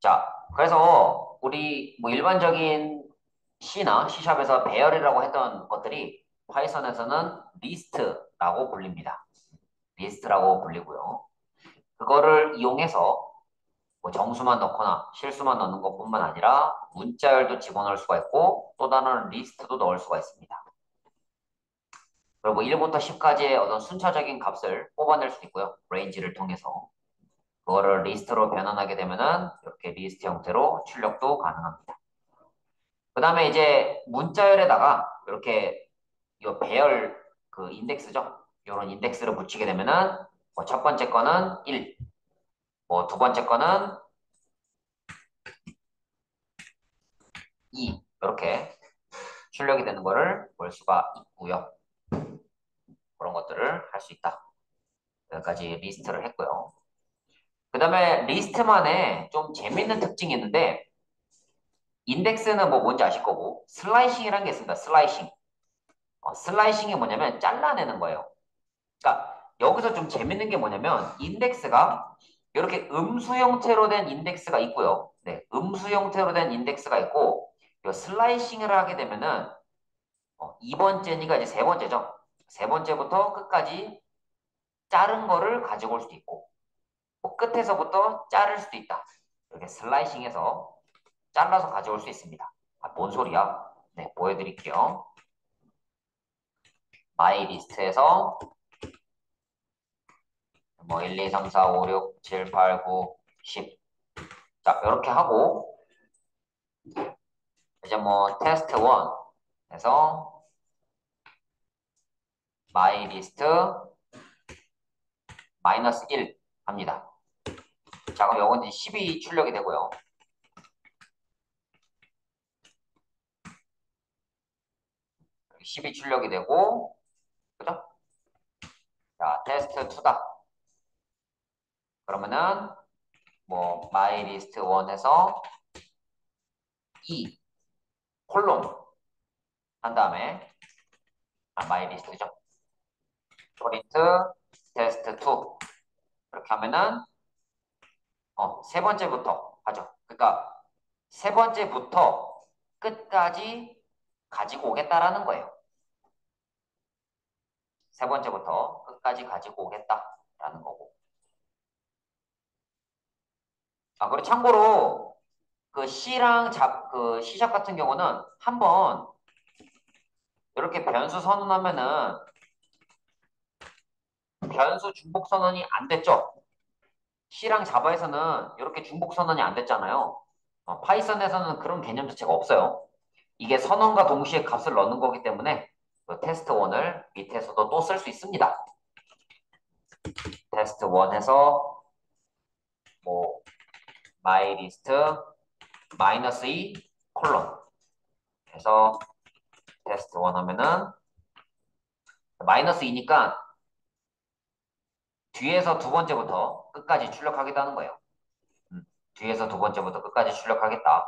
자, 그래서 우리 뭐 일반적인 C나 C샵에서 배열이라고 했던 것들이 파이썬에서는 리스트라고 불립니다. 리스트라고 불리고요. 그거를 이용해서 뭐 정수만 넣거나 실수만 넣는 것뿐만 아니라 문자열도 집어넣을 수가 있고 또 다른 리스트도 넣을 수가 있습니다. 그리고 1부터 10까지의 어떤 순차적인 값을 뽑아낼 수 있고요. 레인지를 통해서. 그거를 리스트로 변환하게 되면은 이렇게 리스트 형태로 출력도 가능합니다. 그 다음에 이제 문자열에다가 이렇게 이 배열 그 인덱스죠. 이런 인덱스를 붙이게 되면은 뭐 첫 번째 거는 1, 뭐 두 번째 거는 2 이렇게 출력이 되는 거를 볼 수가 있고요. 그런 것들을 할 수 있다. 여기까지 리스트를 했고요. 그 다음에 리스트만의 좀 재밌는 특징이 있는데 인덱스는 뭐 뭔지 아실 거고 슬라이싱이라는 게 있습니다. 슬라이싱. 슬라이싱이 뭐냐면 잘라내는 거예요. 그러니까 여기서 좀 재밌는 게 뭐냐면 인덱스가 이렇게 음수 형태로 된 인덱스가 있고요. 네, 음수 형태로 된 인덱스가 있고 이 슬라이싱을 하게 되면은 2번째니까 이제 세 번째죠. 세 번째부터 끝까지 자른 거를 가지고 올 수도 있고 뭐 끝에서부터 자를 수도 있다. 이렇게 슬라이싱해서 잘라서 가져올 수 있습니다. 아, 뭔 소리야? 네, 보여드릴게요. 마이 리스트에서 뭐 1, 2, 3, 4, 5, 6, 7, 8, 9, 10. 자, 이렇게 하고 이제 뭐 테스트 1에서 마이 리스트 마이너스 1 합니다. 자, 그럼 요건 이제 10이 출력이 되고요. 10이 출력이 되고, 그죠? 자, 테스트 2다. 그러면은 뭐 마이 리스트 1에서 2 콜론 한 다음에 마이 리스트죠. 프린트 테스트 2 이렇게 하면은 세 번째부터 하죠. 그러니까 세 번째부터 끝까지 가지고 오겠다라는 거예요. 세 번째부터 끝까지 가지고 오겠다라는 거고. 아, 그리고 참고로 그 그 C샵 같은 경우는 한번 이렇게 변수 선언하면은 변수 중복 선언이 안 됐죠. C랑 자바에서는 이렇게 중복 선언이 안 됐잖아요. 파이썬에서는 그런 개념 자체가 없어요. 이게 선언과 동시에 값을 넣는 거기 때문에 그 테스트 1을 밑에서도 또 쓸 수 있습니다. 테스트 1 해서 뭐 my list 마이너스 2 콜론 해서 테스트 1 하면은 마이너스 2니까 뒤에서 두 번째부터 끝까지 출력하겠다는 거예요. 뒤에서 두 번째부터 끝까지 출력하겠다.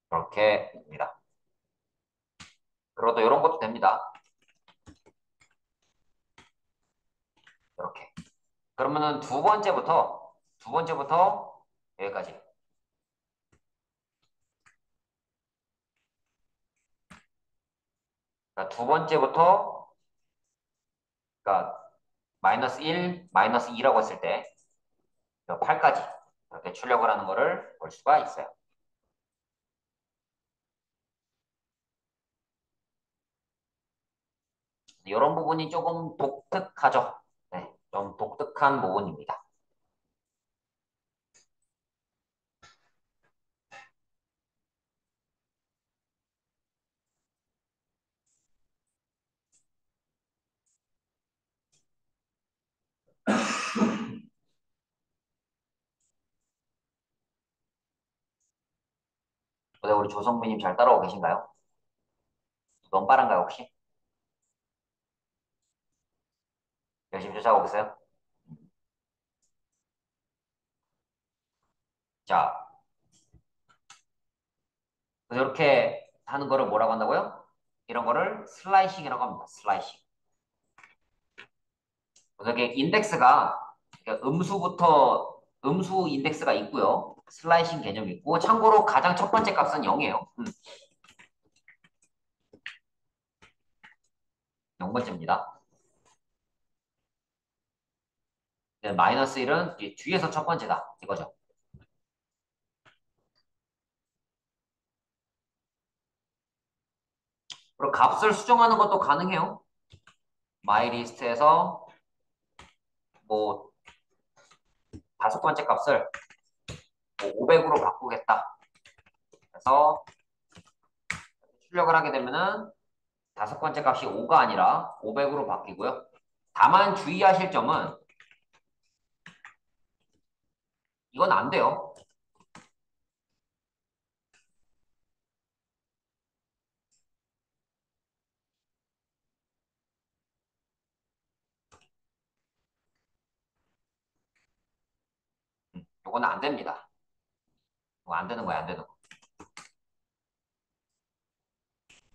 그렇게 됩니다. 그리고 또 이런 것도 됩니다. 이렇게. 그러면은 두 번째부터 여기까지. 그러니까 두 번째부터 그러니까 마이너스 1, 마이너스 2라고 했을 때 8까지 이렇게 출력을 하는 거를 볼 수가 있어요. 이런 부분이 조금 독특하죠. 네, 좀 독특한 부분입니다. 근데 우리 조성민님 잘 따라오고 계신가요? 너무 빠른가요, 혹시? 열심히 쫓아오고 있어요? 자, 그래서 이렇게 하는 거를 뭐라고 한다고요? 이런 거를 슬라이싱이라고 합니다. 슬라이싱. 그래서 이게 인덱스가 그러니까 음수 인덱스가 있고요. 슬라이싱 개념이 있고 참고로 가장 첫 번째 값은 0이에요. 0번째입니다. 마이너스 1은 뒤에서 첫 번째다. 이거죠. 그리고 값을 수정하는 것도 가능해요. 마이리스트에서 뭐 다섯 번째 값을 뭐 500으로 바꾸겠다. 그래서 출력을 하게 되면은 다섯 번째 값이 5가 아니라 500으로 바뀌고요. 다만 주의하실 점은 이건 안 돼요. 이거는 안 됩니다. 이거 안 되는 거야, 안 되는 거.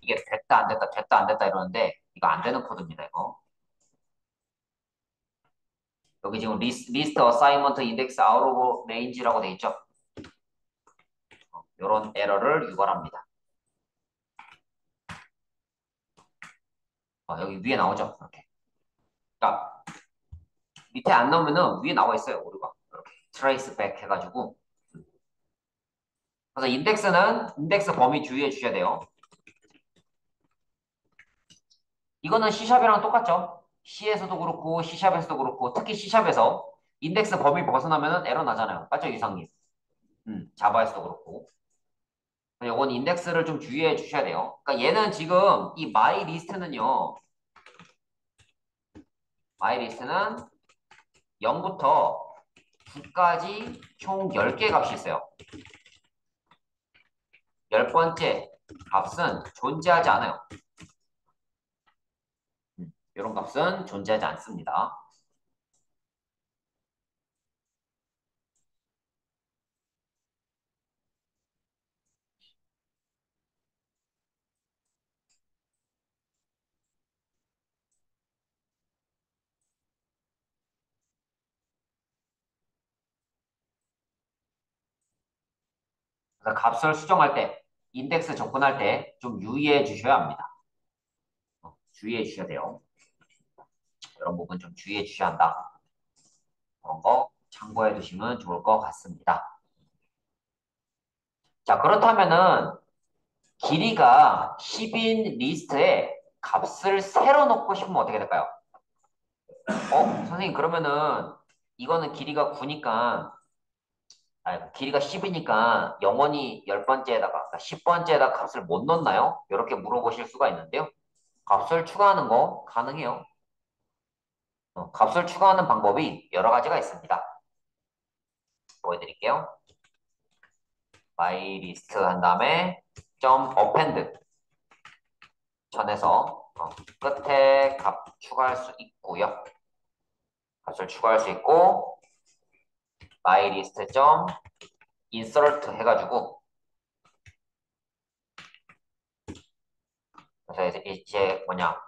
이게 됐다, 안 됐다, 됐다, 안 됐다 이러는데 이거 안 되는 코드입니다, 이거. 여기 지금 리스트 어사이먼트 인덱스 아웃 오브 레인지라고 돼 있죠? 이런 에러를 유발합니다. 여기 위에 나오죠? 이렇게. 그러니까 밑에 안 나오면은 위에 나와 있어요, 오류가. 이렇게 트레이스 백 해가지고. 그래서 인덱스는 인덱스 범위 주의해 주셔야 돼요. 이거는 C샵이랑 똑같죠? C에서도 그렇고 C샵에서도 그렇고 특히 C샵에서 인덱스 범위 벗어나면 에러 나잖아요. 맞죠, 유상님? 자바에서도 그렇고. 이건 인덱스를 좀 주의해 주셔야 돼요. 그러니까 얘는 지금 이 마이 리스트는 0부터 9까지 총 10개 값이 있어요. 10번째 값은 존재하지 않아요. 이런 값은 존재하지 않습니다. 그래서 값을 수정할 때, 인덱스 접근할 때 좀 유의해 주셔야 합니다. 주의해 주셔야 돼요. 이런 부분 좀 주의해 주셔야 한다. 그런 거 참고해 두시면 좋을 것 같습니다. 자, 그렇다면은 길이가 10인 리스트에 값을 새로 넣고 싶으면 어떻게 될까요? 선생님, 그러면은 이거는 길이가 9니까, 아니, 길이가 10이니까 영원히 10번째에다가, 그러니까 10번째에다 값을 못 넣나요? 이렇게 물어보실 수가 있는데요. 값을 추가하는 거 가능해요. 값을 추가하는 방법이 여러 가지가 있습니다. 보여드릴게요. myList 한 다음에 점 append 전에서 끝에 값 추가할 수 있고요. 값을 추가할 수 있고 myList 점 insert 해가지고 그래서 이제 뭐냐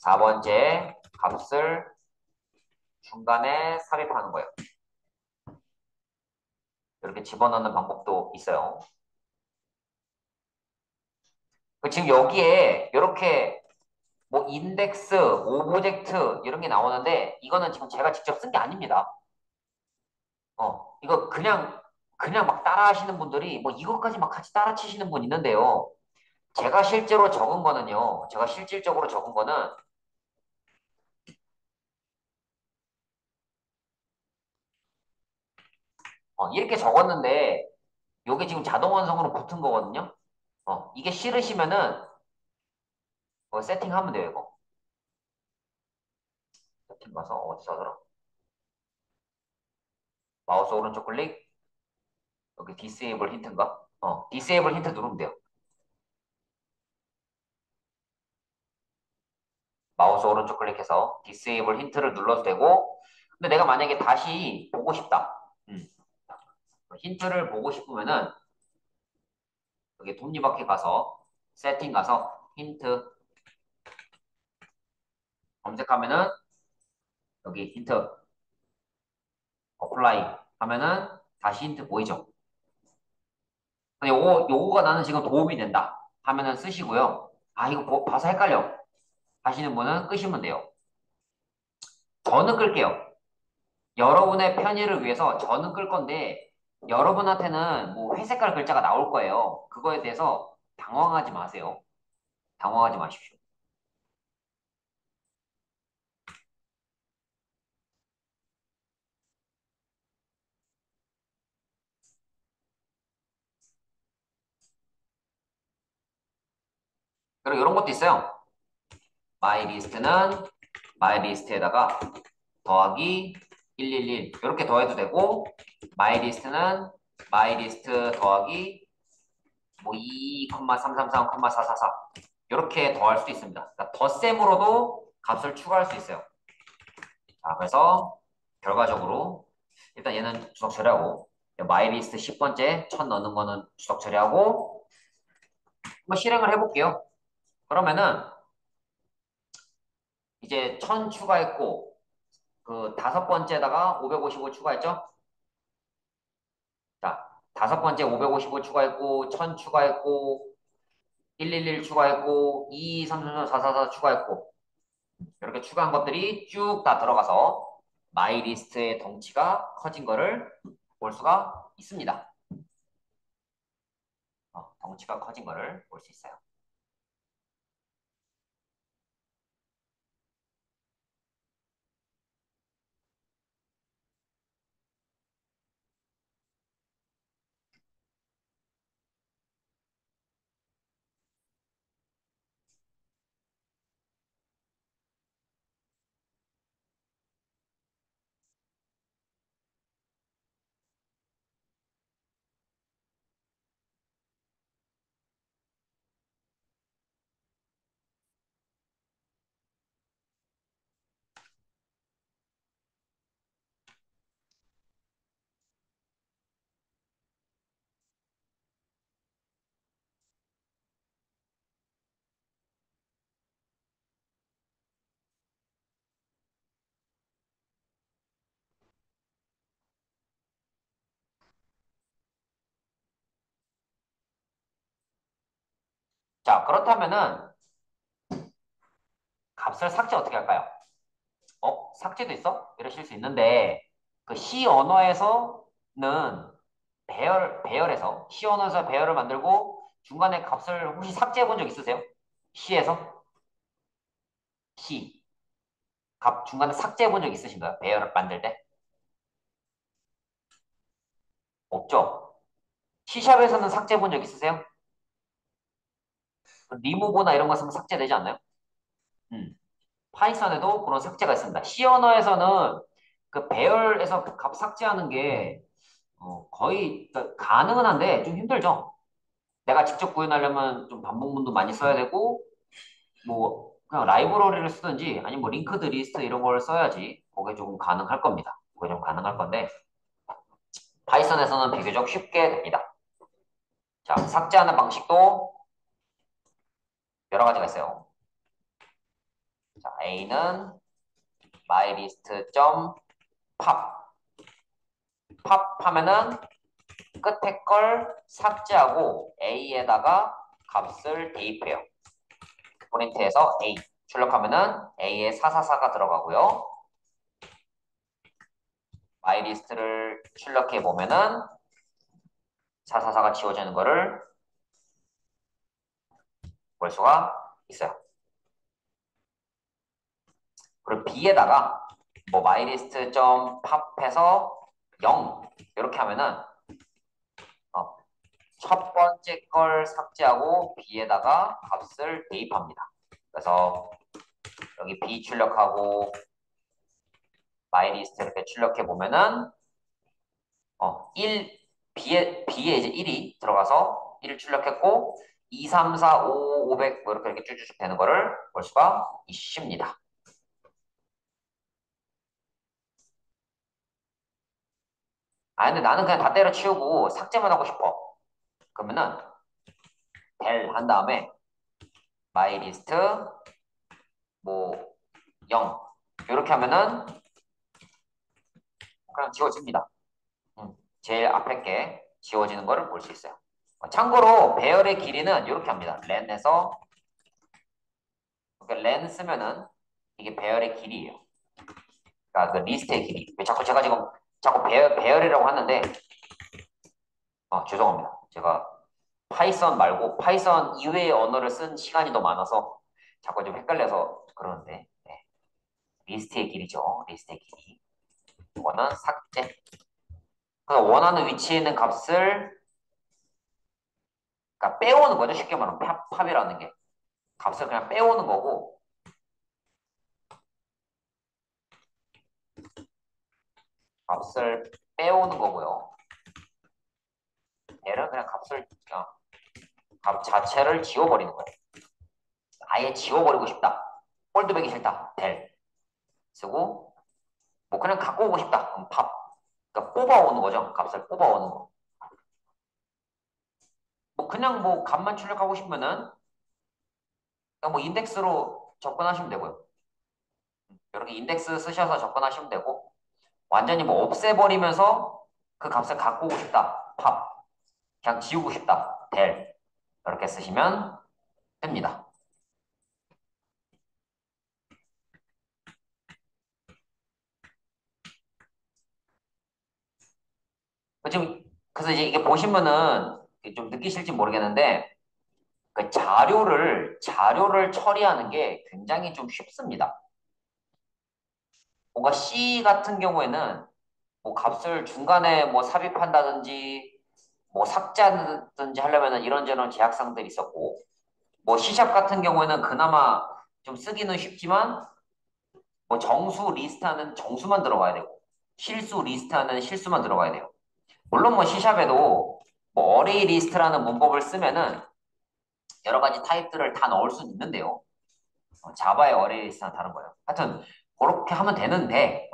4번째 값을 중간에 삽입하는 거예요. 이렇게 집어넣는 방법도 있어요. 지금 여기에 이렇게 뭐 인덱스, 오브젝트 이런 게 나오는데 이거는 지금 제가 직접 쓴 게 아닙니다. 이거 그냥 막 따라 하시는 분들이 뭐 이것까지 막 같이 따라 치시는 분 있는데요. 제가 실질적으로 적은 거는 이렇게 적었는데 이게 지금 자동 완성으로 붙은 거거든요. 이게 싫으시면은 세팅하면 돼요, 이거. 세팅 가서 어디서 하더라? 마우스 오른쪽 클릭, 여기 디세이블 힌트인가? 디세이블 힌트 누르면 돼요. 마우스 오른쪽 클릭해서 디세이블 힌트를 눌러도 되고, 근데 내가 만약에 다시 보고 싶다. 힌트를 보고 싶으면은 여기 톱니바퀴 가서 세팅 가서 힌트 검색하면은 여기 힌트 어플라이 하면은 다시 힌트 보이죠? 근데 요거가 나는 지금 도움이 된다 하면은 쓰시고요. 아, 이거 봐서 헷갈려 하시는 분은 끄시면 돼요. 저는 끌게요. 여러분의 편의를 위해서 저는 끌 건데 여러분한테는 뭐 회색깔 글자가 나올 거예요. 그거에 대해서 당황하지 마세요. 당황하지 마십시오. 그리고 이런 것도 있어요. 마이리스트는 마이리스트에다가 더하기 111 이렇게 더해도 되고 마이리스트는 마이리스트 더하기 뭐 2,333,444 이렇게 더할 수도 있습니다. 그러니까 덧셈으로도 값을 추가할 수 있어요. 자, 그래서 결과적으로 일단 얘는 주석 처리하고 마이리스트 10번째 1000 넣는 거는 주석 처리하고 한번 실행을 해볼게요. 그러면은 이제 1000 추가했고 그 다섯 번째다가 555 추가했죠? 자, 다섯 번째 555 추가했고 1000 추가했고 111 추가했고 2, 3, 3, 4, 4, 4 추가했고 이렇게 추가한 것들이 쭉 다 들어가서 마이리스트의 덩치가 커진 거를 볼 수가 있습니다. 덩치가 커진 거를 볼 수 있어요. 자, 그렇다면은 값을 삭제 어떻게 할까요? 삭제도 있어? 이러실 수 있는데 그 C 언어에서는 배열에서 C 언어에서 배열을 만들고 중간에 값을 혹시 삭제해 본 적 있으세요? C에서 C 값 중간에 삭제해 본 적 있으신가요? 배열을 만들 때? 없죠? C샵에서는 삭제해 본 적 있으세요? 리무버나 이런 거 쓰면 삭제되지 않나요? 음. 파이썬에도 그런 삭제가 있습니다. C 언어에서는 그 배열에서 값 삭제하는 게 거의 그러니까 가능은 한데 좀 힘들죠. 내가 직접 구현하려면 좀 반복문도 많이 써야 되고 뭐 그냥 라이브러리를 쓰든지 아니면 뭐 링크드 리스트 이런 걸 써야지 그게 좀 가능할 겁니다. 그게 좀 가능할 건데 파이썬에서는 비교적 쉽게 됩니다. 자, 삭제하는 방식도 여러 가지가 있어요. 자, A는 mylist.pop pop 하면은 끝에 걸 삭제하고 A에다가 값을 대입해요. 프린트해서 A 출력하면은 A에 444가 들어가고요. 마이리스트를 출력해 보면은 444가 지워지는 거를 볼 수가 있어요. 그리고 B에다가 뭐 myList.pop해서 0 이렇게 하면은 어, 첫 번째 걸 삭제하고 B에다가 값을 대입합니다. 그래서 여기 B 출력하고 myList 이렇게 출력해 보면은 1 B에 이제 1이 들어가서 1을 출력했고 2, 3, 4, 5, 500 뭐 이렇게 쭉쭉 되는 거를 볼 수가 있습니다. 아, 근데 나는 그냥 다 때려치우고 삭제만 하고 싶어. 그러면은 del 한 다음에 myList 뭐 0 이렇게 하면은 그냥 지워집니다. 제일 앞에 게 지워지는 거를 볼 수 있어요. 참고로 배열의 길이는 이렇게 합니다. 렌에서 그러니까 렌 쓰면은 이게 배열의 길이에요. 그러니까 그 리스트의 길이. 왜 자꾸 제가 지금 자꾸 배열이라고 하는데 죄송합니다. 제가 파이썬 말고 파이썬 이외의 언어를 쓴 시간이 더 많아서 자꾸 좀 헷갈려서 그러는데 네. 리스트의 길이죠. 리스트의 길이. 이거는 삭제. 그래서 원하는 위치에 있는 값을 그러니까 빼오는 거죠. 쉽게 말하면 팝이라는 게 값을 그냥 빼오는 거고 값을 빼오는 거고요. 얘는 그냥 값 자체를 지워버리는 거예요. 아예 지워버리고 싶다. 폴드백이 싫다. 델 쓰고 뭐 그냥 갖고 오고 싶다. 그럼 팝. 그러니까 뽑아오는 거죠. 값을 뽑아오는 거. 뭐 그냥 뭐 값만 출력하고 싶으면은 그냥 뭐 인덱스로 접근하시면 되고요. 이렇게 인덱스 쓰셔서 접근하시면 되고 완전히 뭐 없애버리면서 그 값을 갖고 오고 싶다. 팝. 그냥 지우고 싶다. 델. 이렇게 쓰시면 됩니다. 지금 그래서 이제 이게 보시면은 좀 느끼실지 모르겠는데 그 자료를 처리하는 게 굉장히 좀 쉽습니다. 뭔가 C 같은 경우에는 뭐 값을 중간에 뭐 삽입한다든지 뭐 삭제하든지 하려면은 이런저런 제약사항들이 있었고 뭐 C샵 같은 경우에는 그나마 좀 쓰기는 쉽지만 뭐 정수 리스트하는 정수만 들어가야 되고 실수 리스트하는 실수만 들어가야 돼요. 물론 뭐 C샵에도 뭐 어레이 리스트라는 문법을 쓰면은 여러 가지 타입들을 다 넣을 수는 있는데요. 자바의 어레이 리스트는 다른 거예요. 하여튼 그렇게 하면 되는데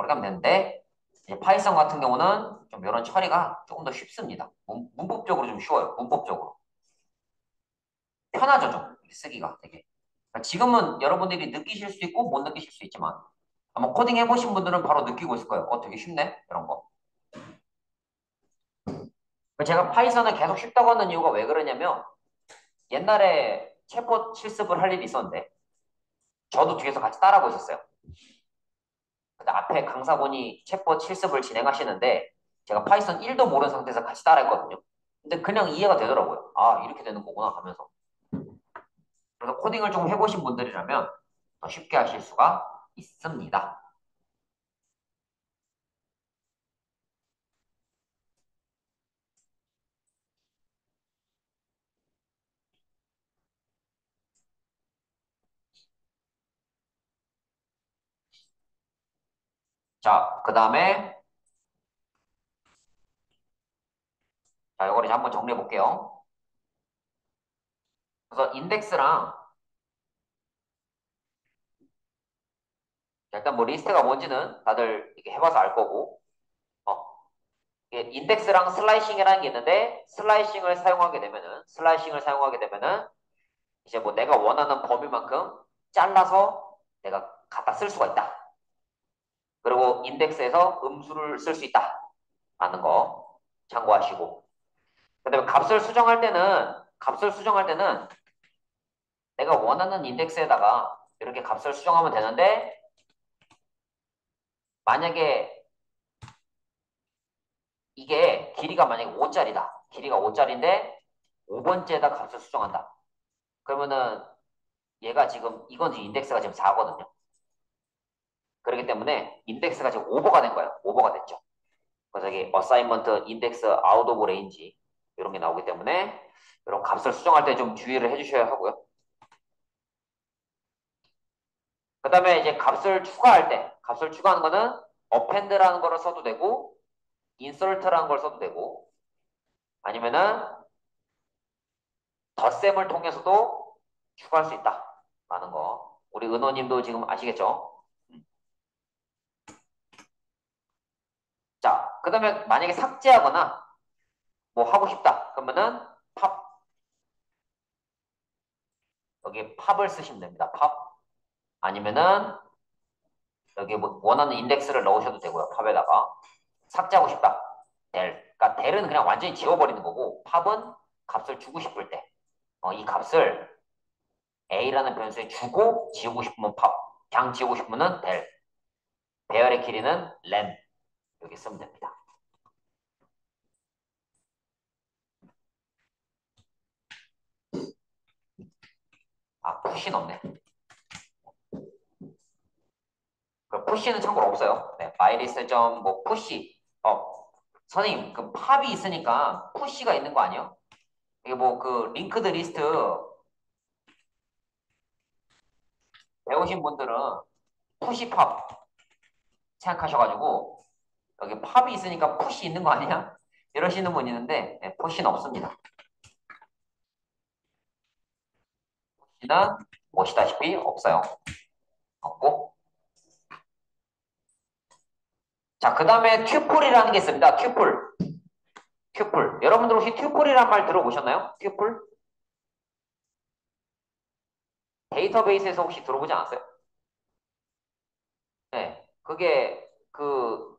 이제 파이썬 같은 경우는 좀 이런 처리가 조금 더 쉽습니다. 문법적으로 좀 쉬워요. 문법적으로 편하죠 좀 쓰기가 되게. 그러니까 지금은 여러분들이 느끼실 수 있고 못 느끼실 수 있지만 아마 코딩 해보신 분들은 바로 느끼고 있을 거예요. 되게 쉽네 이런 거. 제가 파이썬을 계속 쉽다고 하는 이유가 왜 그러냐면 옛날에 챗봇 실습을 할 일이 있었는데 저도 뒤에서 같이 따라하고 있었어요. 근데 앞에 강사분이 챗봇 실습을 진행하시는데 제가 파이썬 1도 모르는 상태에서 같이 따라했거든요. 근데 그냥 이해가 되더라고요. 아, 이렇게 되는 거구나 하면서. 그래서 코딩을 좀 해보신 분들이라면 더 쉽게 하실 수가 있습니다. 자, 그 다음에 자, 이거를 이제 한번 정리해 볼게요. 그래서 인덱스랑 일단 뭐 리스트가 뭔지는 다들 이게 해봐서 알 거고 어, 이게 인덱스랑 슬라이싱이라는 게 있는데 슬라이싱을 사용하게 되면은 이제 뭐 내가 원하는 범위만큼 잘라서 내가 갖다 쓸 수가 있다. 그리고 인덱스에서 음수를 쓸 수 있다. 라는 거 참고하시고. 그다음에 값을 수정할 때는 내가 원하는 인덱스에다가 이렇게 값을 수정하면 되는데 만약에 이게 길이가 만약에 5짜리다. 길이가 5짜리인데 5번째에다 값을 수정한다. 그러면은 얘가 지금 이건 인덱스가 지금 4거든요. 그렇기 때문에 인덱스가 지금 오버가 된 거예요. 오버가 됐죠. 그래서 이게 어사이먼트 인덱스 아웃 오브 레인지 이런 게 나오기 때문에 이런 값을 수정할 때 좀 주의를 해주셔야 하고요. 그 다음에 이제 값을 추가하는 거는 append라는 거를 써도 되고 insert라는 걸 써도 되고 아니면은 덧셈을 통해서도 추가할 수 있다. 라는 거. 우리 은호님도 지금 아시겠죠? 자, 그 다음에 만약에 삭제하거나 뭐 하고 싶다. 그러면은 팝, 여기 팝을 쓰시면 됩니다. 팝. 아니면은 여기 뭐 원하는 인덱스를 넣으셔도 되고요. 팝에다가. 삭제하고 싶다. 그러니까 델은 그냥 완전히 지워버리는 거고 팝은 값을 주고 싶을 때 이 값을 a라는 변수에 주고 지우고 싶으면 팝, 그냥 지우고 싶으면 델, 배열의 길이는 len 여기 쓰면 됩니다. 아, 푸시는 없네. 그 푸시는 참고로 없어요. 네, 마이리스 점뭐 푸시. 선생님, 그 팝이 있으니까 푸시가 있는 거 아니에요? 이게 뭐 그 링크드 리스트 배우신 분들은 푸시 팝 생각하셔가지고 여기 팝이 있으니까 푸시 있는 거 아니야? 이러시는 분 있는데 네, 푸시는 없습니다. 푸시는 보시다시피 없어요. 없고 자, 그 다음에 튜플이라는 게 있습니다. 튜플. 튜플. 여러분들 혹시 튜플이란 말 들어보셨나요? 튜플? 데이터베이스에서 혹시 들어보지 않았어요? 네. 그게 그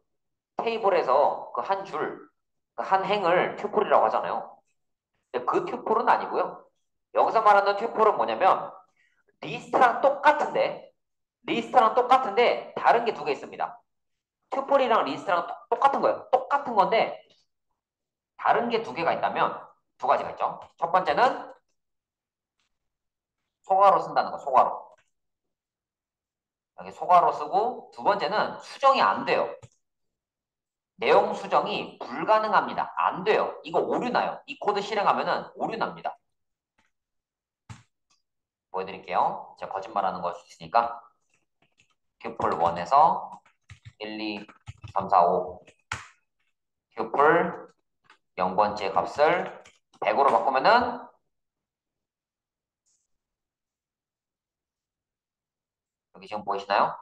테이블에서 그 한 줄, 그 한 행을 튜플이라고 하잖아요. 근데 그 튜플은 아니고요. 여기서 말하는 튜플은 뭐냐면 리스트랑 똑같은데 리스트랑 똑같은데 다른 게 두 개 있습니다. 튜플이랑 리스트랑 똑같은 거예요. 똑같은 건데 다른 게 두 개가 있다면 두 가지가 있죠. 첫 번째는 소괄호 쓴다는 거, 소괄호. 여기 소괄호 쓰고 두 번째는 수정이 안 돼요. 내용 수정이 불가능합니다. 안 돼요. 이거 오류 나요. 이 코드 실행하면은 오류 납니다. 보여드릴게요. 제가 거짓말하는 걸 수 있으니까 튜플 1에서 1, 2, 3, 4, 5 튜플 0번째 값을 100으로 바꾸면은 여기 지금 보이시나요?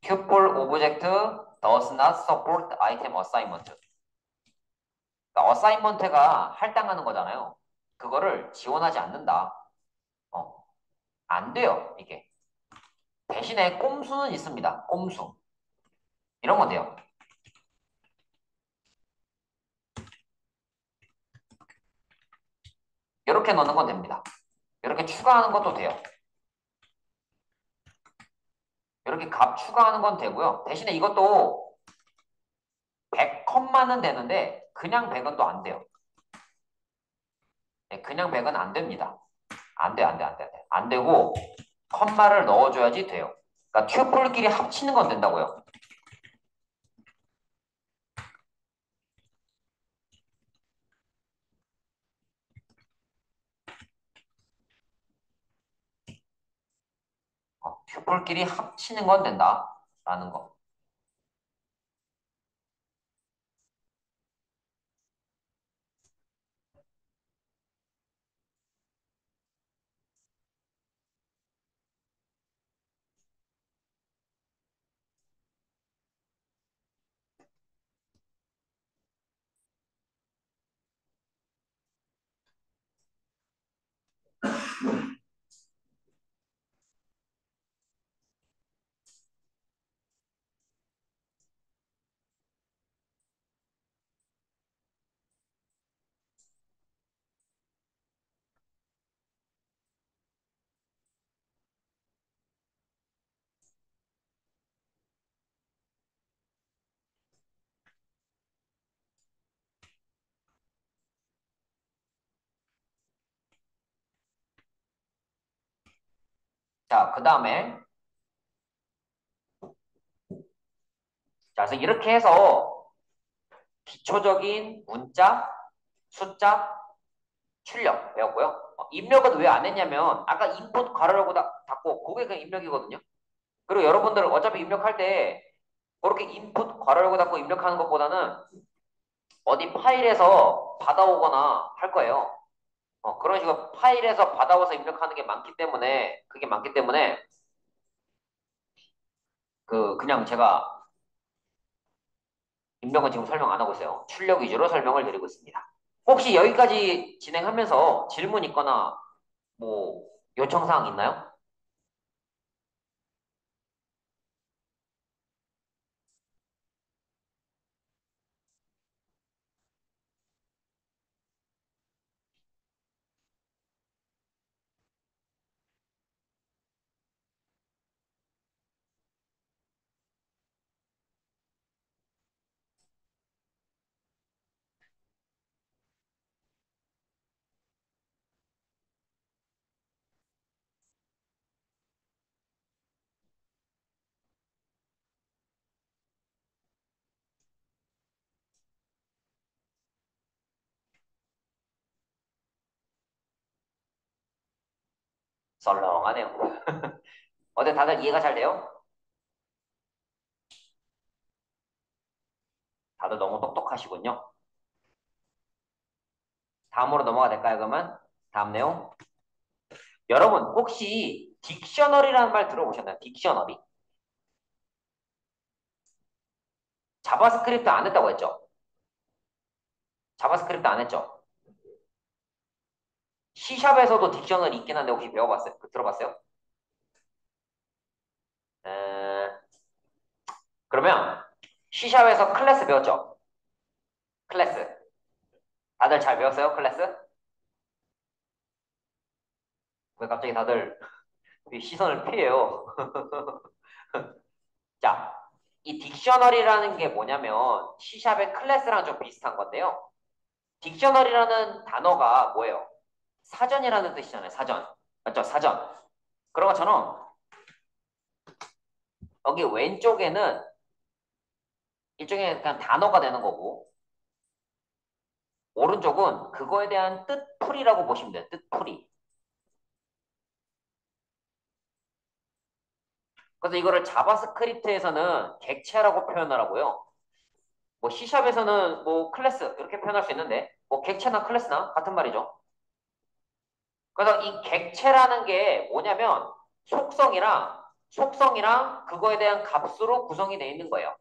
튜플 오브젝트 does not support item assignment. 그러니까 어사인먼트가 할당하는 거잖아요. 그거를 지원하지 않는다. 어, 안 돼요, 이게. 대신에 꼼수는 있습니다. 꼼수. 이런 건 돼요. 이렇게 넣는 건 됩니다. 이렇게 추가하는 것도 돼요. 이렇게 값 추가하는 건 되고요. 대신에 이것도 100컴마는 되는데 그냥 100은 또 안 돼요. 네, 그냥 100은 안 됩니다. 안 돼, 안 돼, 안 돼, 안 돼. 안 되고 컴마를 넣어줘야지 돼요. 그러니까 튜플끼리 합치는 건 된다고요. 튜플끼리 합치는 건 된다라는 거. 자, 그 다음에 자, 그래서 이렇게 해서 기초적인 문자, 숫자, 출력 배웠고요. 입력은 왜 안 했냐면 아까 인풋 괄호라고 닫고 그게 그냥 입력이거든요. 그리고 여러분들 어차피 입력할 때 그렇게 인풋 괄호라고 닫고 입력하는 것보다는 어디 파일에서 받아오거나 할 거예요. 그런 식으로 파일에서 받아와서 입력하는 게 많기 때문에 그게 많기 때문에 그냥 제가 입력은 지금 설명 안 하고 있어요. 출력 위주로 설명을 드리고 있습니다. 혹시 여기까지 진행하면서 질문 있거나 뭐 요청사항 있나요? 썰렁하네요. 어때 다들 이해가 잘 돼요? 다들 너무 똑똑하시군요. 다음으로 넘어가 될까요, 그러면? 다음 내용. 여러분, 혹시 딕셔너리라는 말 들어보셨나요? 딕셔너리. 자바스크립트 안 했다고 했죠? 자바스크립트 안 했죠? C샵에서도 딕셔너리 있긴 한데 혹시 배워봤어요? 들어봤어요? 에... 그러면 C샵에서 클래스 배웠죠? 클래스. 다들 잘 배웠어요? 클래스? 왜 갑자기 다들 시선을 피해요? 자, 이 딕셔너리라는 게 뭐냐면 C샵의 클래스랑 좀 비슷한 건데요. 딕셔너리라는 단어가 뭐예요? 사전이라는 뜻이잖아요. 사전. 맞죠? 사전. 그런 것처럼 여기 왼쪽에는 일종의 그냥 단어가 되는 거고 오른쪽은 그거에 대한 뜻풀이라고 보시면 돼요. 뜻풀이. 그래서 이거를 자바스크립트에서는 객체라고 표현을 하고요. 뭐 C샵에서는 뭐 클래스 이렇게 표현할 수 있는데 뭐 객체나 클래스나 같은 말이죠. 그래서 이 객체라는 게 뭐냐면 속성이랑 그거에 대한 값으로 구성이 되어 있는 거예요.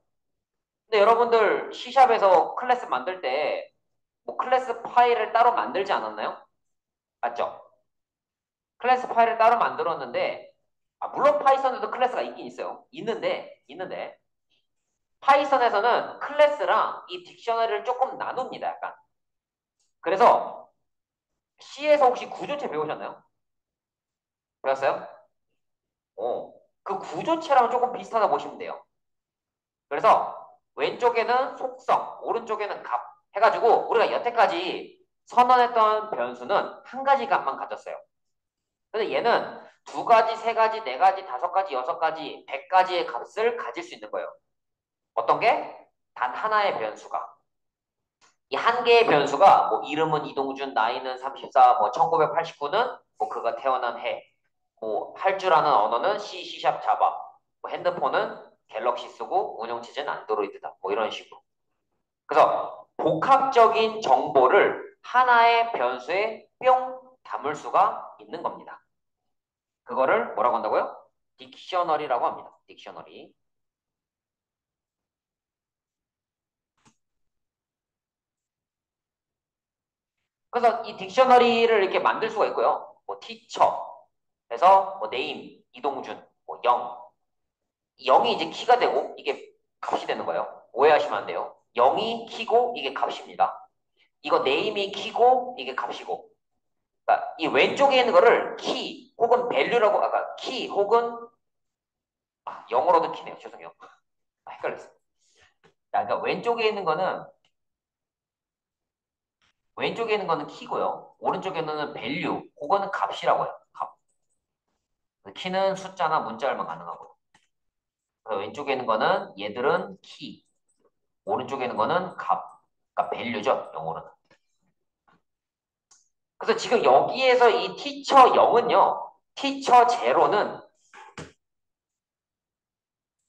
근데 여러분들 C샵에서 클래스 만들 때 뭐 클래스 파일을 따로 만들지 않았나요? 맞죠? 클래스 파일을 따로 만들었는데 물론 파이썬에도 클래스가 있긴 있어요. 있는데 파이썬에서는 클래스랑 이 딕셔너리를 조금 나눕니다. 약간. 그래서 C에서 혹시 구조체 배우셨나요? 배웠어요? 그 구조체랑 조금 비슷하다 보시면 돼요. 그래서 왼쪽에는 속성, 오른쪽에는 값 해가지고 우리가 여태까지 선언했던 변수는 한 가지 값만 가졌어요. 근데 얘는 두 가지, 세 가지, 네 가지, 다섯 가지, 여섯 가지, 100가지의 값을 가질 수 있는 거예요. 어떤 게? 단 하나의 변수가. 이 한 개의 변수가 뭐 이름은 이동준, 나이는 34, 뭐 1989는 뭐 그가 태어난 해, 뭐 할 줄 아는 언어는 C, C샵, 자바, 뭐 핸드폰은 갤럭시 쓰고 운영체제는 안드로이드다. 뭐 이런 식으로. 그래서 복합적인 정보를 하나의 변수에 뿅 담을 수가 있는 겁니다. 그거를 뭐라고 한다고요? 딕셔너리라고 합니다. 딕셔너리. 그래서 이 딕셔너리를 이렇게 만들 수가 있고요. 뭐 티처, 그래서 뭐 네임, 이동준, 뭐 영. 0이 이제 키가 되고 이게 값이 되는 거예요. 오해하시면 안 돼요. 0이 키고 이게 값입니다. 이거 네임이 키고 이게 값이고. 그러니까 이 왼쪽에 있는 거를 키 혹은 밸류라고 아까 키 혹은 영어로도 키네요. 죄송해요. 헷갈렸어요. 그러니까 왼쪽에 있는 거는 키고요. 오른쪽에 있는 밸류 그거는 값이라고 해요. 값. 키는 숫자나 문자열만 가능하고. 그래서 왼쪽에 있는 거는 얘들은 키, 오른쪽에 있는 거는 값, 그러니까 밸류죠. 영어로는. 그래서 지금 여기에서 이 티처 0은요. 티처 제로는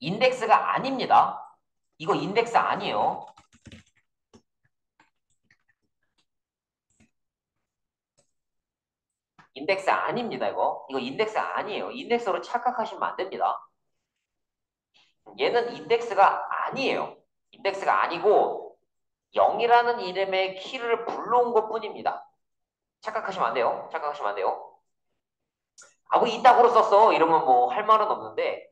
인덱스가 아닙니다. 이거 인덱스 아니에요. 인덱스 아닙니다, 이거. 이거 인덱스 아니에요. 인덱스로 착각하시면 안 됩니다. 얘는 인덱스가 아니에요. 인덱스가 아니고 0이라는 이름의 키를 불러온 것 뿐입니다. 착각하시면 안 돼요. 착각하시면 안 돼요. 뭐 이따구로 썼어. 이러면 뭐 할 말은 없는데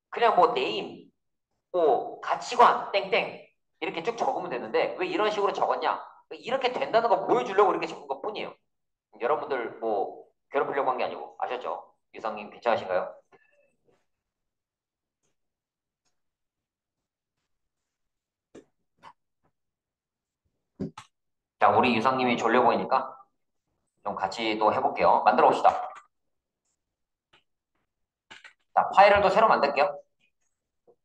그냥 뭐 네임, 뭐 가치관, 땡땡 이렇게 쭉 적으면 되는데 왜 이런 식으로 적었냐? 이렇게 된다는 거 보여주려고 이렇게 적은 것 뿐이에요. 여러분들 뭐 괴롭히려고 한 게 아니고 아셨죠? 유상님 괜찮으신가요? 자, 우리 유상님이 졸려 보이니까 좀 같이 또 해볼게요. 만들어 봅시다. 자, 파일을 또 새로 만들게요.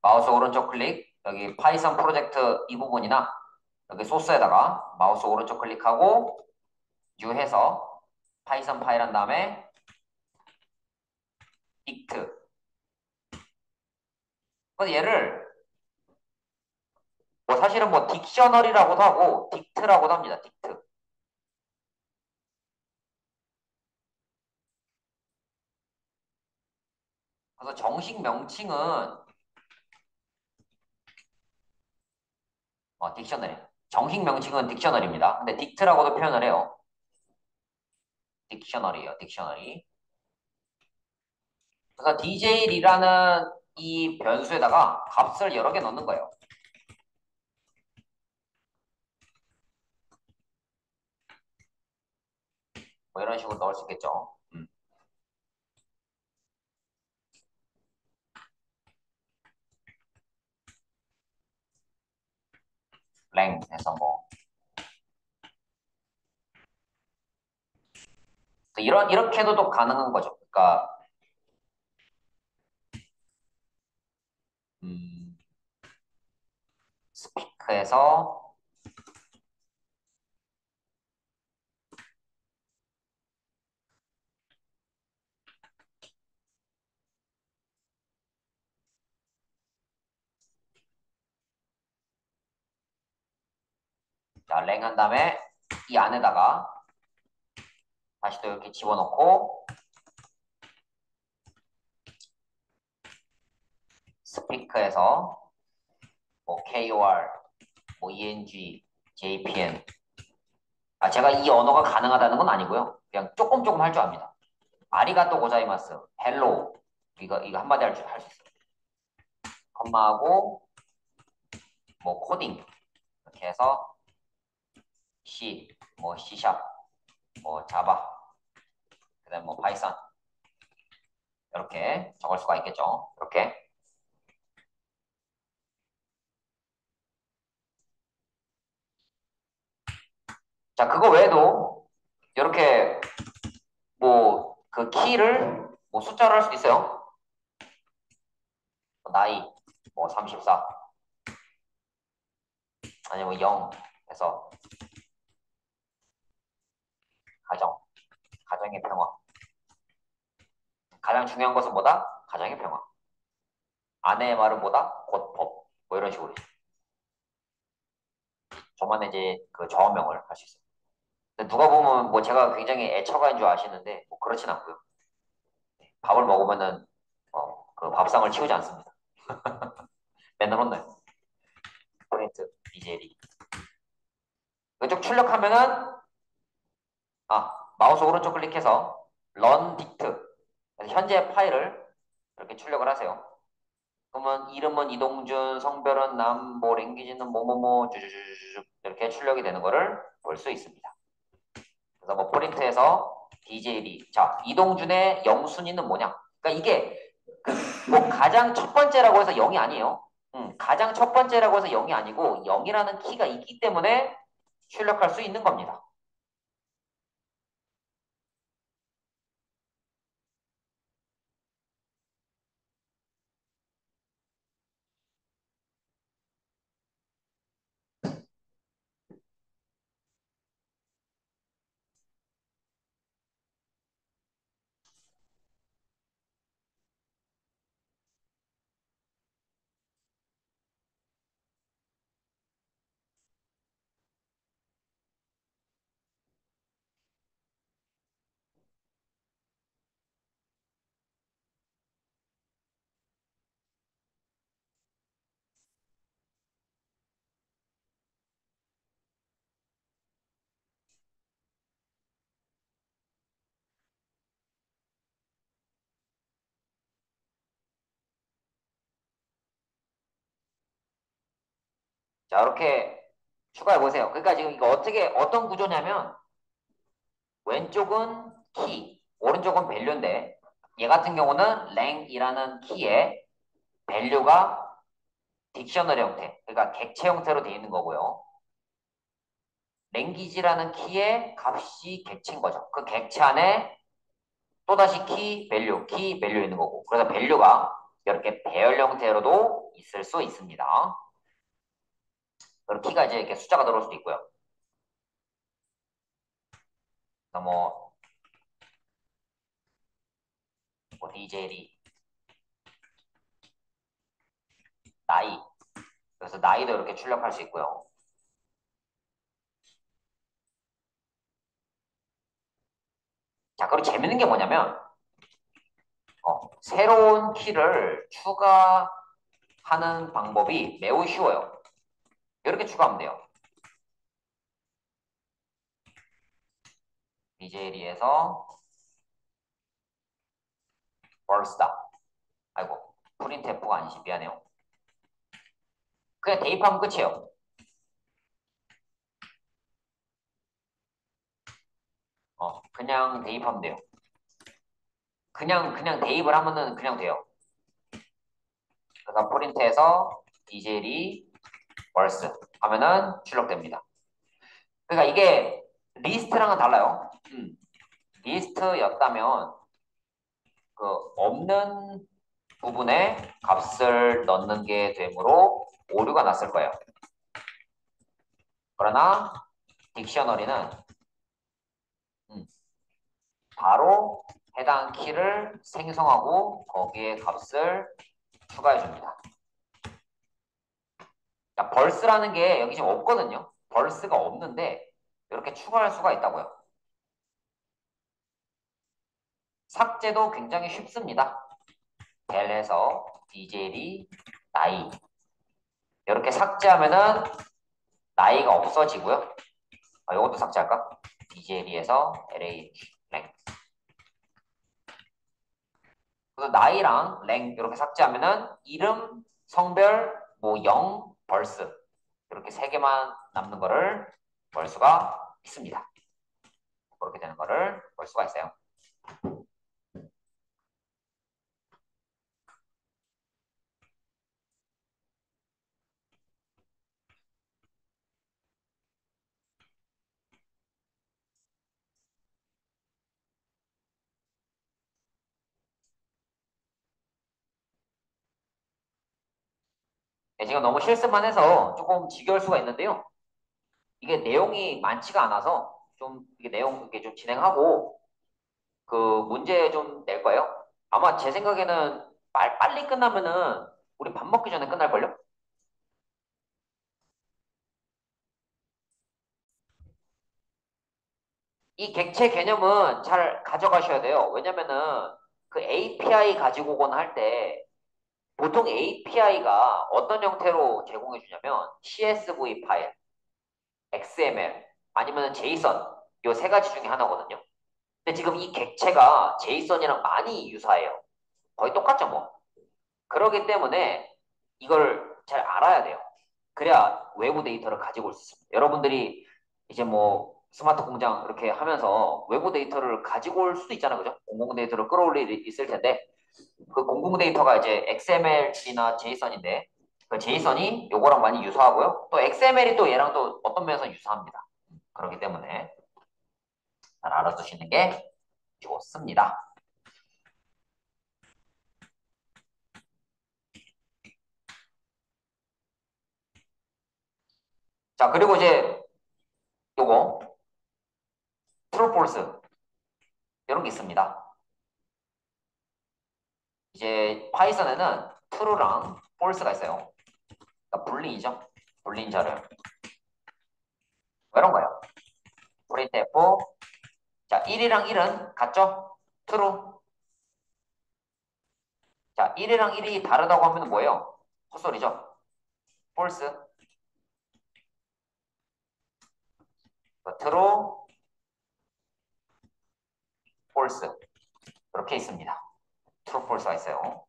마우스 오른쪽 클릭, 여기 파이썬 프로젝트 이 부분이나 여기 소스에다가 마우스 오른쪽 클릭하고 뉴 해서 파이썬 파일 한 다음에 딕트. 그래서 얘를 뭐 사실은 뭐 딕셔너리라고도 하고 딕트라고도 합니다. 딕트. 그래서 정식 명칭은 딕셔너리. 정식 명칭은 딕셔너리입니다. 근데 딕트라고도 표현을 해요. 딕셔너리예요. 딕셔너리. 그래서 DJ이라는 이 변수에다가 값을 여러 개 넣는 거예요. 뭐 이런 식으로 넣을 수 있겠죠. 랭 해서 뭐 이렇게도 또 가능한 거죠. 그러니까 음, 스피크에서 자, 랭 한 다음에 이 안에다가 다시 또 이렇게 집어넣고 스피크에서 뭐 KOR, 뭐 ENG, JPN. 제가 이 언어가 가능하다는 건 아니고요. 그냥 조금 조금 할 줄 압니다. 아리가또 고자이마스, 헬로 이거 한마디 할 수 있어요. 컴마하고 뭐 코딩 이렇게 해서 C, 뭐 C샵, 뭐 자바, 그다음 뭐 파이썬 이렇게 적을 수가 있겠죠. 이렇게. 자, 그거 외에도 이렇게 뭐 그 키를 뭐 숫자로 할 수도 있어요. 뭐 나이 뭐 34, 아니면 뭐 0 해서 가정, 가정의 평화. 가장 중요한 것은 뭐다? 가정의 평화. 아내의 말은 뭐다? 곧 법. 뭐 이런 식으로. 저만의 이제 그 좌우명을 할 수 있어요. 근데 누가 보면 뭐 제가 굉장히 애처가인 줄 아시는데 뭐 그렇진 않고요. 밥을 먹으면은 그 밥상을 치우지 않습니다. 맨날 혼나요. 포인트, BJD. 왼쪽 출력하면은 마우스 오른쪽 클릭해서 run dict. 현재 파일을 이렇게 출력을 하세요. 그러면 이름은 이동준, 성별은 남, 뭐 랭귀지는 뭐뭐뭐 쭈쭈쭈쭈 이렇게 출력이 되는 거를 볼 수 있습니다. 그래서 뭐 프린트에서 DJD. 자, 이동준의 영순위는 뭐냐? 그러니까 이게 뭐 가장 첫 번째라고 해서 0이 아니에요. 가장 첫 번째라고 해서 0이 아니고 0이라는 키가 있기 때문에 출력할 수 있는 겁니다. 자, 이렇게 추가해 보세요. 그러니까 지금 이거 어떤 구조냐면 왼쪽은 키, 오른쪽은 밸류인데 얘 같은 경우는 랭이라는 키에 밸류가 딕셔너리 형태, 그러니까 객체 형태로 되어 있는 거고요. 랭귀지라는 키에 값이 객체인 거죠. 그 객체 안에 또다시 키, 밸류 있는 거고. 그래서 밸류가 이렇게 배열 형태로도 있을 수 있습니다. 그리고 키가 이제 이렇게 숫자가 들어올 수도 있고요. 그래서 뭐 DJD 나이. 그래서 나이도 이렇게 출력할 수 있고요. 자, 그리고 재밌는 게 뭐냐면, 새로운 키를 추가하는 방법이 매우 쉬워요. 이렇게 추가하면 돼요. BJ리에서 벌스다. 아이고, 프린트F가 아니지. 미안해요. 그냥 대입하면 끝이에요. 그냥 대입하면 돼요. 그냥 대입을 하면은 그냥 돼요. 그래서 프린트에서 디젤이 월스 하면은 출력됩니다. 그러니까 이게 리스트랑은 달라요. 리스트였다면 그 없는 부분에 값을 넣는 게 되므로 오류가 났을 거예요. 그러나 딕셔너리는 바로 해당 키를 생성하고 거기에 값을 추가해 줍니다. 벌스라는 게 여기 지금 없거든요. 벌스가 없는데 이렇게 추가할 수가 있다고요. 삭제도 굉장히 쉽습니다. 델에서 djel이 나이 이렇게 삭제하면은 나이가 없어지고요. 이것도 삭제할까? djel에서 lh 랭. 그래서 나이랑 랭 이렇게 삭제하면은 이름, 성별, 뭐 영, 벌스 이렇게 세 개만 남는 거를 볼 수가 있습니다. 그렇게 되는 거를 볼 수가 있어요. 네, 지금 너무 실습만 해서 조금 지겨울 수가 있는데요. 이게 내용이 많지가 않아서 좀 이게 내용 이렇게 좀 진행하고 그 문제 좀 낼 거예요. 아마 제 생각에는 빨리 끝나면은 우리 밥 먹기 전에 끝날걸요? 이 객체 개념은 잘 가져가셔야 돼요. 왜냐면은 그 API 가지고 오거나 할 때 보통 API가 어떤 형태로 제공해 주냐면 CSV 파일, XML 아니면 JSON 요 세 가지 중에 하나거든요. 근데 지금 이 객체가 JSON이랑 많이 유사해요. 거의 똑같죠 뭐. 그러기 때문에 이걸 잘 알아야 돼요. 그래야 외부 데이터를 가지고 올 수 있습니다. 여러분들이 이제 뭐 스마트 공장 이렇게 하면서 외부 데이터를 가지고 올 수도 있잖아요. 그죠? 공공 데이터를 끌어올 일이 있을 텐데 그 공공 데이터가 이제 XML이나 JSON인데 그 JSON이 요거랑 많이 유사하고요. 또 XML이 또 얘랑 또 어떤 면에서 유사합니다. 그렇기 때문에 잘 알아두시는 게 좋습니다. 자, 그리고 이제 요거 true, false 이런 게 있습니다. 이제 파이썬에는 true랑 false가 있어요. 그러니까 불린이죠. 불린 자료. 뭐 이런 거예요. printf. 자, 1이랑 1은 같죠? true. 자, 1이랑 1이 다르다고 하면 뭐예요? 헛소리죠. false. true, false. 이렇게 있습니다. true, false가 있어요.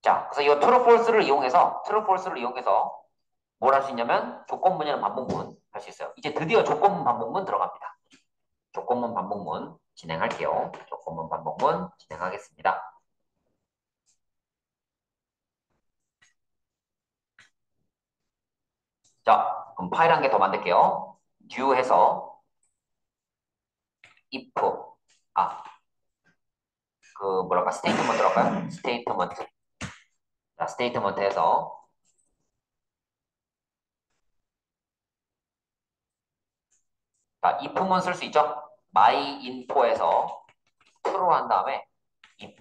자, 그래서 이 true, false를 이용해서 true, false를 이용해서 뭘 할 수 있냐면 조건문이랑 반복문 할 수 있어요. 이제 드디어 조건문 반복문 들어갑니다. 조건문 반복문 진행할게요. 조건문 반복문 진행하겠습니다. 자, 그럼 파일 한 개 더 만들게요. 듀 해서 if, 아, 그 뭐랄까, 스테이트먼트 할까요? 스테이트먼트. 자, 스테이트먼트에서 자, if만 쓸 수 있죠? my info에서 true 한 다음에 if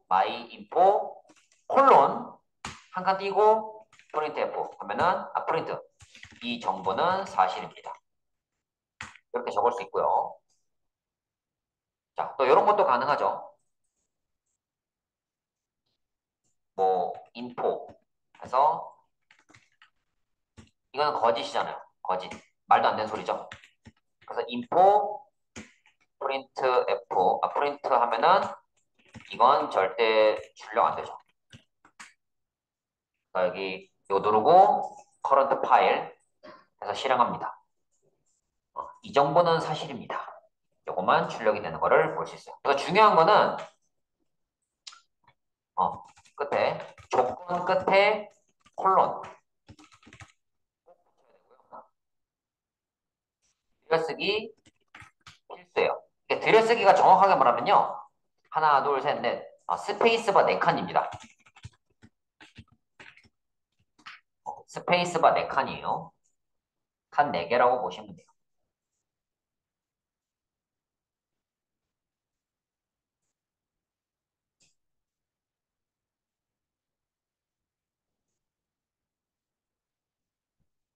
my info 콜론 한 칸 띄고 printf 하면은 프린트 이 정보는 사실입니다. 이렇게 적을 수 있고요. 자, 또 이런 것도 가능하죠. 뭐 info 해서 이거는 거짓이잖아요. 거짓. 말도 안 되는 소리죠. 그래서 info printf 프린트 하면은 이건 절대 출력 안 되죠. 그러니까 여기 요 누르고 current file 해서 실행합니다. 이 정보는 사실입니다. 요것만 출력이 되는 거를 볼 수 있어요. 그래서 중요한 거는 끝에 조건 끝에 콜론 들여쓰기 필수예요. 들여쓰기가 정확하게 말하면요. 하나, 둘, 셋, 넷. 스페이스바 4칸입니다. 스페이스바 4칸이에요. 칸 4개라고 보시면 돼요.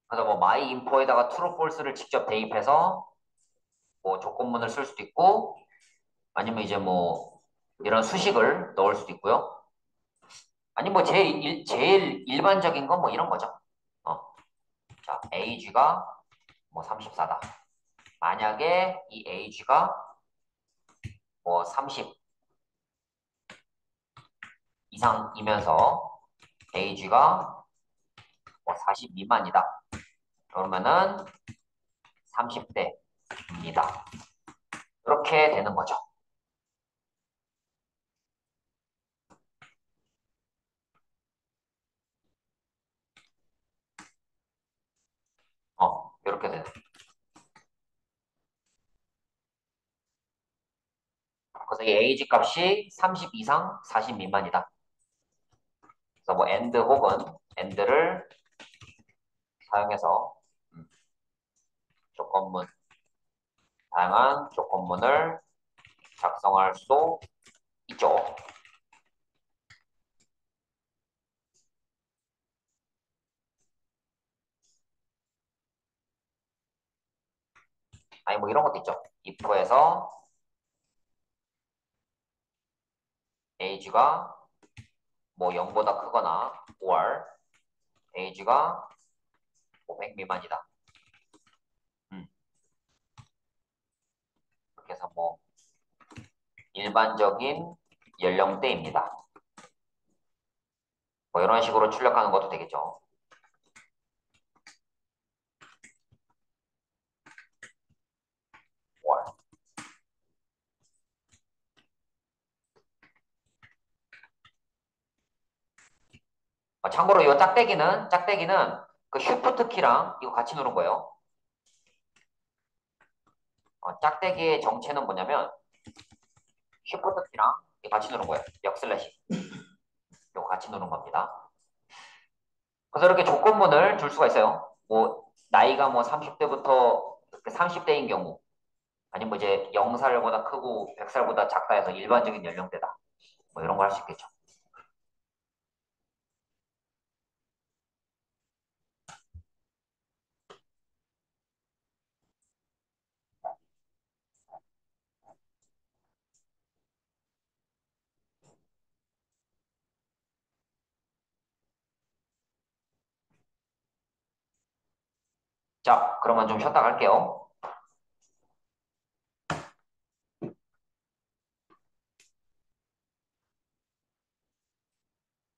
그래서 뭐 my info에다가 true, false를 직접 대입해서 뭐 조건문을 쓸 수도 있고 아니면 이제 뭐 이런 수식을 넣을 수도 있고요. 아니 뭐 제일 일반적인 건 뭐 이런 거죠. 어, 자, age가 뭐 34다. 만약에 이 age가 뭐 30 이상이면서 age가 뭐 40 미만이다. 그러면은 30대입니다. 이렇게 되는 거죠. 이렇게 되는. 그래서 이 age 값이 30 이상, 40 미만이다. 그래서 뭐 and 혹은 and를 사용해서 조건문, 다양한 조건문을 작성할 수 있죠. 아니 뭐 이런 것도 있죠. if에서 age가 뭐 0보다 크거나 or age가 500 미만이다. 음, 그렇게 해서 뭐 일반적인 연령대입니다. 뭐 이런 식으로 출력하는 것도 되겠죠. or. 참고로 이 짝대기는 그 쉬프트 키랑 이거 같이 누른 거예요. 짝대기의 정체는 뭐냐면 쉬프트 키랑 이거 같이 누른 거예요. 역슬래시. 이거 같이 누른 겁니다. 그래서 이렇게 조건문을 줄 수가 있어요. 뭐 나이가 뭐 30대부터 30대인 경우 아니면 뭐 이제 0살보다 크고 100살보다 작다 해서 일반적인 연령대다. 뭐 이런 거 할 수 있겠죠. 자, 그러면 좀 쉬었다 갈게요.